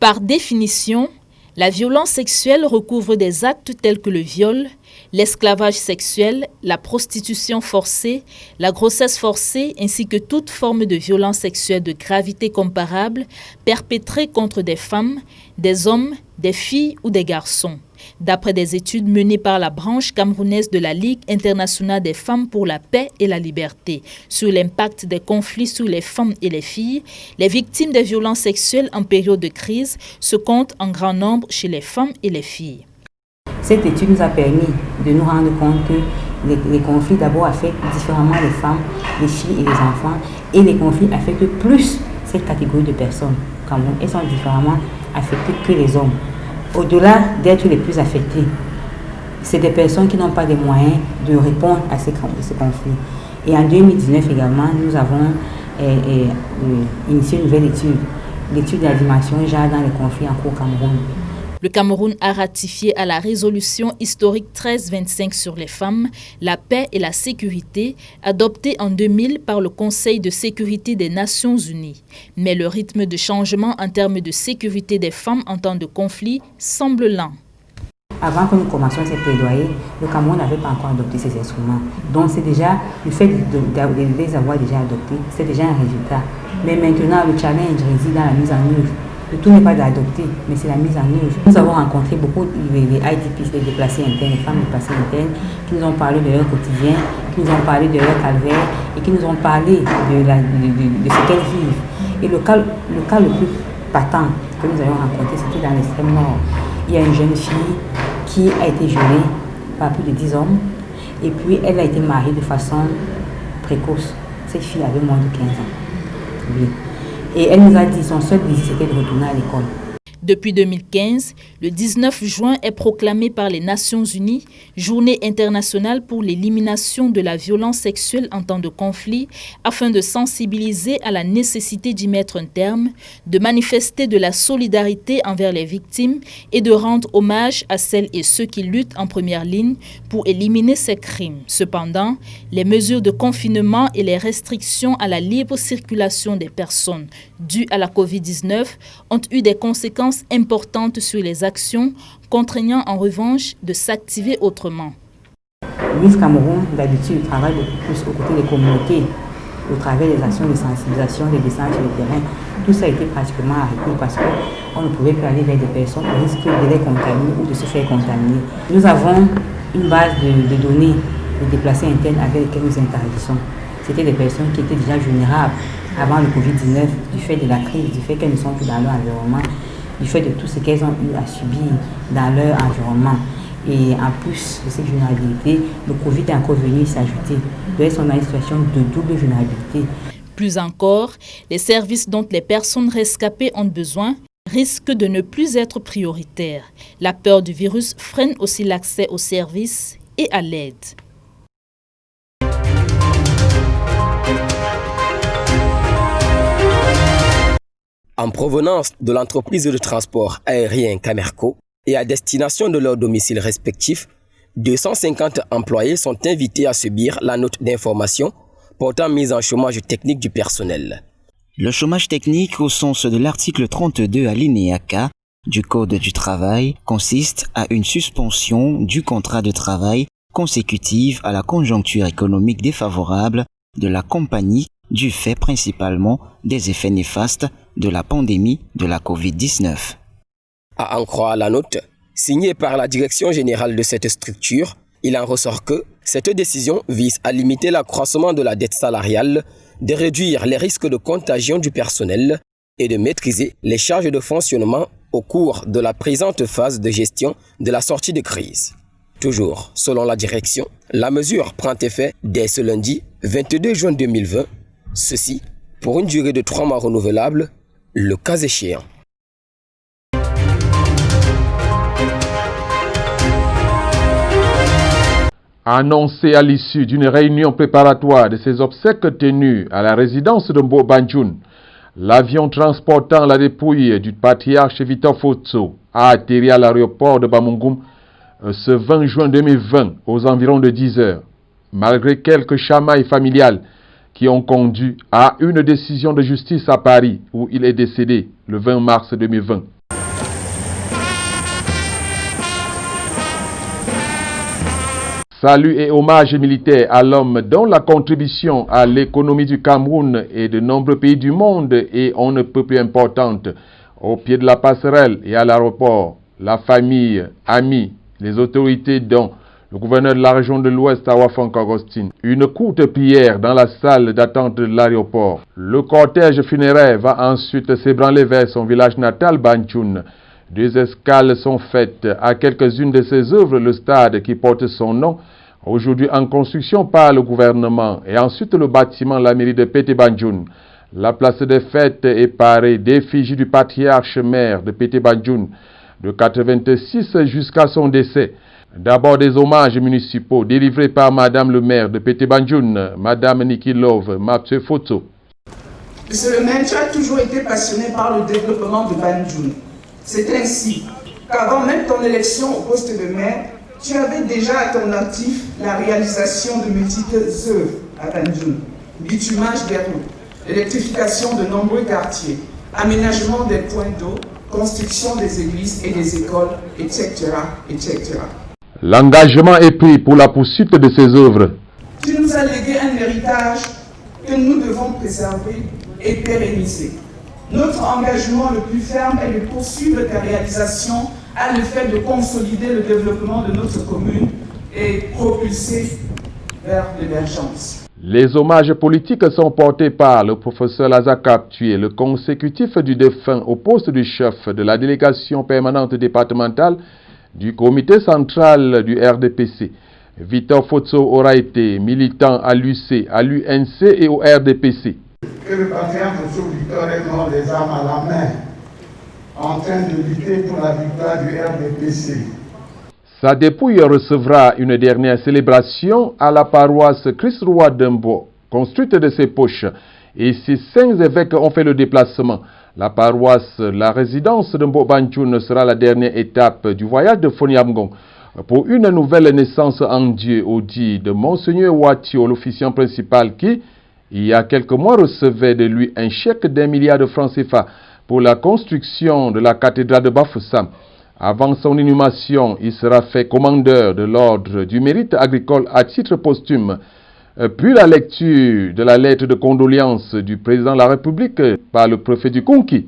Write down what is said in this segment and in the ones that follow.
Par définition, la violence sexuelle recouvre des actes tels que le viol, l'esclavage sexuel, la prostitution forcée, la grossesse forcée ainsi que toute forme de violence sexuelle de gravité comparable perpétrée contre des femmes, des hommes, des filles ou des garçons. D'après des études menées par la branche camerounaise de la Ligue internationale des femmes pour la paix et la liberté sur l'impact des conflits sur les femmes et les filles, les victimes des violences sexuelles en période de crise se comptent en grand nombre chez les femmes et les filles. Cette étude nous a permis de nous rendre compte que les conflits d'abord affectent différemment les femmes, les filles et les enfants, et les conflits affectent plus cette catégorie de personnes. Quand elles sont différemment affectées que les hommes. Au-delà d'être les plus affectés, c'est des personnes qui n'ont pas les moyens de répondre à ces conflits. Et en 2019 également, nous avons initié une nouvelle étude, l'étude de la dimension genre dans les conflits en cours au Cameroun. Le Cameroun a ratifié à la résolution historique 1325 sur les femmes, la paix et la sécurité, adoptée en 2000 par le Conseil de sécurité des Nations Unies. Mais le rythme de changement en termes de sécurité des femmes en temps de conflit semble lent. Avant que nous commencions ces plaidoyers, le Cameroun n'avait pas encore adopté ces instruments. Donc c'est déjà, le fait de les avoir déjà adoptés, c'est déjà un résultat. Mais maintenant, le challenge réside dans la mise en œuvre. Le tout n'est pas d'adopter, mais c'est la mise en œuvre. Nous avons rencontré beaucoup les IDP, les déplacés internes, les femmes déplacées internes, qui nous ont parlé de leur quotidien, qui nous ont parlé de leur calvaire et qui nous ont parlé de ce qu'elles vivent. Et le cas le plus patent que nous avons rencontré, c'était dans l'extrême nord. Il y a une jeune fille qui a été violée par plus de 10 hommes et puis elle a été mariée de façon précoce. Cette fille avait moins de 15 ans. Oui. Et elle nous a dit son seul désir c'était de retourner à l'école. Depuis 2015, le 19 juin est proclamé par les Nations Unies Journée internationale pour l'élimination de la violence sexuelle en temps de conflit afin de sensibiliser à la nécessité d'y mettre un terme, de manifester de la solidarité envers les victimes et de rendre hommage à celles et ceux qui luttent en première ligne pour éliminer ces crimes. Cependant, les mesures de confinement et les restrictions à la libre circulation des personnes dues à la COVID-19 ont eu des conséquences importantes sur les actions, contraignant en revanche de s'activer autrement. Miss Cameroun, d'habitude, travaille beaucoup plus aux côtés des communautés, au travers des actions de sensibilisation, des descentes sur le terrain. Tout ça a été pratiquement arrêté parce qu'on ne pouvait plus aller vers des personnes au risque de les contaminer ou de se faire contaminer. Nous avons une base de données de déplacés internes avec lesquels nous interagissons. C'était des personnes qui étaient déjà vulnérables avant le Covid-19, du fait de la crise, du fait qu'elles ne sont plus dans leur environnement, du fait de tout ce qu'elles ont eu à subir dans leur environnement. Et en plus de cette vulnérabilité, le Covid est encore venu s'ajouter. Donc elles sont dans une situation de double vulnérabilité. Plus encore, les services dont les personnes rescapées ont besoin risquent de ne plus être prioritaires. La peur du virus freine aussi l'accès aux services et à l'aide. En provenance de l'entreprise de transport aérien Camerco et à destination de leurs domiciles respectifs, 250 employés sont invités à subir la note d'information portant mise en chômage technique du personnel. Le chômage technique au sens de l'article 32 alinéa K du Code du travail consiste à une suspension du contrat de travail consécutive à la conjoncture économique défavorable de la compagnie du fait principalement des effets néfastes de la pandémie de la Covid-19. À en croire la note, signée par la direction générale de cette structure, il en ressort que cette décision vise à limiter l'accroissement de la dette salariale, de réduire les risques de contagion du personnel et de maîtriser les charges de fonctionnement au cours de la présente phase de gestion de la sortie de crise. Toujours selon la direction, la mesure prend effet dès ce lundi 22 juin 2020, ceci pour une durée de 3 mois renouvelable, le cas échéant. Annoncé à l'issue d'une réunion préparatoire de ses obsèques tenues à la résidence de Mbo Banjoun, l'avion transportant la dépouille du patriarche Victor Fotso a atterri à l'aéroport de Bamungum ce 20 juin 2020 aux environs de 10 heures, malgré quelques chamailles familiales qui ont conduit à une décision de justice à Paris où il est décédé le 20 mars 2020. Salut et hommage militaire à l'homme dont la contribution à l'économie du Cameroun et de nombreux pays du monde est on ne peut plus importante. Au pied de la passerelle et à l'aéroport, la famille, amis, les autorités dont le gouverneur de la région de l'Ouest, Awafank Augustine. Une courte prière dans la salle d'attente de l'aéroport. Le cortège funéraire va ensuite s'ébranler vers son village natal, Banjoun. 2 escales sont faites à quelques-unes de ses œuvres, le stade qui porte son nom, aujourd'hui en construction par le gouvernement, et ensuite le bâtiment, la mairie de Pété Banjoun. La place des fêtes est parée d'effigies du patriarche maire de Pété Banjoun de 86 jusqu'à son décès. D'abord des hommages municipaux délivrés par Madame le maire de Pété Banjoun, Madame Niki Love Mapse Foto. Monsieur le maire, tu as toujours été passionné par le développement de Banjoun. C'est ainsi qu'avant même ton élection au poste de maire, tu avais déjà à ton actif la réalisation de multiples œuvres à Banjoun. Bitumage des routes, électrification de nombreux quartiers, aménagement des points d'eau, construction des églises et des écoles, etc., etc. L'engagement est pris pour la poursuite de ces œuvres. Tu nous as légué un héritage que nous devons préserver et pérenniser. Notre engagement le plus ferme est de poursuivre tes réalisations à l'effet de consolider le développement de notre commune et propulser vers l'émergence. Les hommages politiques sont portés par le professeur Lazare Kaptué, le consécutif du défunt au poste du chef de la délégation permanente départementale du comité central du RDPC. Victor Fotso aura été militant à l'UC, à l'UNC et au RDPC. Que le patriote Fotso Victor est mort les armes à la main, en train de lutter pour la victoire du RDPC. Sa dépouille recevra une dernière célébration à la paroisse Christ-Roi d'Embo, construite de ses poches. Et ces 5 évêques ont fait le déplacement. La paroisse, la résidence de Mbo-Banjoun sera la dernière étape du voyage de Foniamgong pour une nouvelle naissance en Dieu au dit de Monseigneur Watio, l'officiant principal qui, il y a quelques mois, recevait de lui un chèque d'1 milliard de francs CFA pour la construction de la cathédrale de Bafoussam. Avant son inhumation, il sera fait commandeur de l'ordre du mérite agricole à titre posthume. Puis la lecture de la lettre de condoléances du président de la République par le préfet du Konki.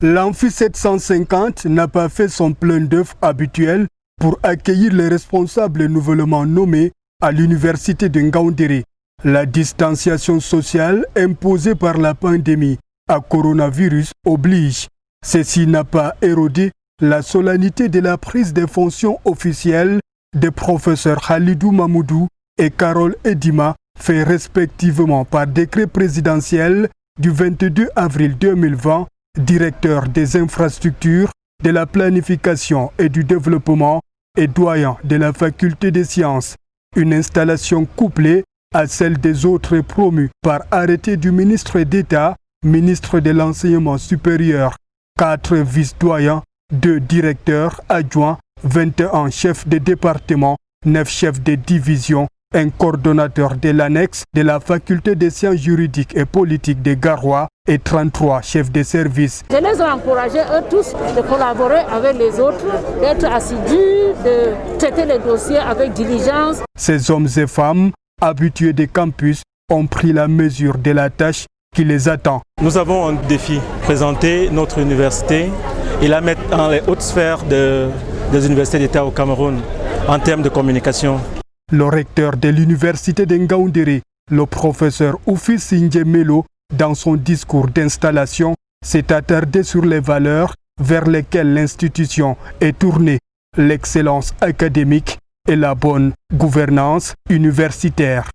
L'Amphi 750 n'a pas fait son plein d'œuvre habituel pour accueillir les responsables nouvellement nommés à l'université de Ngaoundéré. La distanciation sociale imposée par la pandémie à coronavirus oblige. Ceci n'a pas érodé la solennité de la prise des fonctions officielles des professeurs Khalidou Mamoudou et Carole Edima, fait respectivement par décret présidentiel du 22 avril 2020, directeur des infrastructures, de la planification et du développement et doyen de la faculté des sciences. Une installation couplée à celle des autres promus par arrêté du ministre d'État, ministre de l'Enseignement supérieur, 4 vice-doyens, 2 directeurs adjoints, 21 chefs de département, 9 chefs de division, un coordonnateur de l'annexe de la faculté des sciences juridiques et politiques de Garoua et 33 chefs de service. Je les ai encouragés, eux tous, de collaborer avec les autres, d'être assidus, de traiter les dossiers avec diligence. Ces hommes et femmes, habitués des campus, ont pris la mesure de la tâche qui les attend. Nous avons un défi, présenter notre université et la mettre dans les hautes sphères des universités d'État au Cameroun en termes de communication. Le recteur de l'université de Ngaoundéré, le professeur Oufi Sindje Melo, dans son discours d'installation, s'est attardé sur les valeurs vers lesquelles l'institution est tournée, l'excellence académique et la bonne gouvernance universitaire.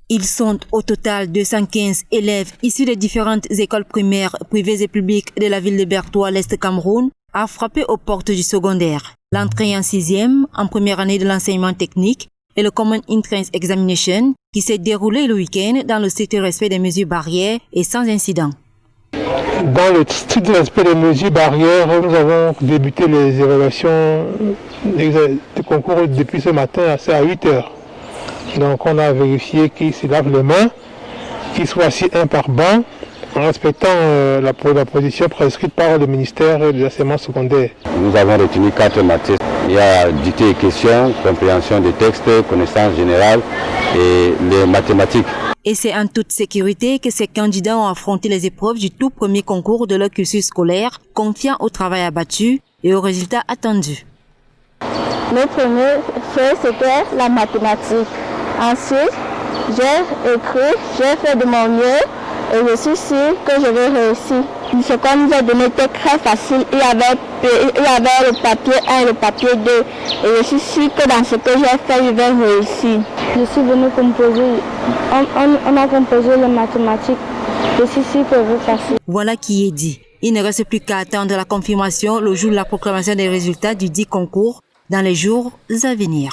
Ils sont au total 215 élèves issus des différentes écoles primaires privées et publiques de la ville de Bertoua, l'Est Cameroun, à frapper aux portes du secondaire. L'entrée en 6e, en première année de l'enseignement technique, et le Common Entrance Examination, qui s'est déroulé le week-end dans le strict respect des mesures barrières et sans incident. Dans le strict respect des mesures barrières, nous avons débuté les évaluations de concours depuis ce matin à 8 h. Donc on a vérifié qu'ils se lavent les mains, qu'il soit assis un par banc, en respectant la position prescrite par le ministère des enseignements secondaires. Nous avons retenu 4 matières. Il y a dictée et question, compréhension des textes, connaissance générale et les mathématiques. Et c'est en toute sécurité que ces candidats ont affronté les épreuves du tout premier concours de leur cursus scolaire, confiant au travail abattu et aux résultats attendus. Le premier fait, c'était la mathématique. Ensuite, j'ai écrit, j'ai fait de mon mieux et je suis sûre que je vais réussir. Ce qu'on nous a donné était très facile. Il y avait le papier 1 et le papier 2. Et je suis sûre que dans ce que j'ai fait, je vais réussir. Je suis venue composer. On a composé les mathématiques. Je suis sûre que je vais passer. Voilà qui est dit. Il ne reste plus qu'à attendre la confirmation le jour de la proclamation des résultats du dit concours dans les jours à venir.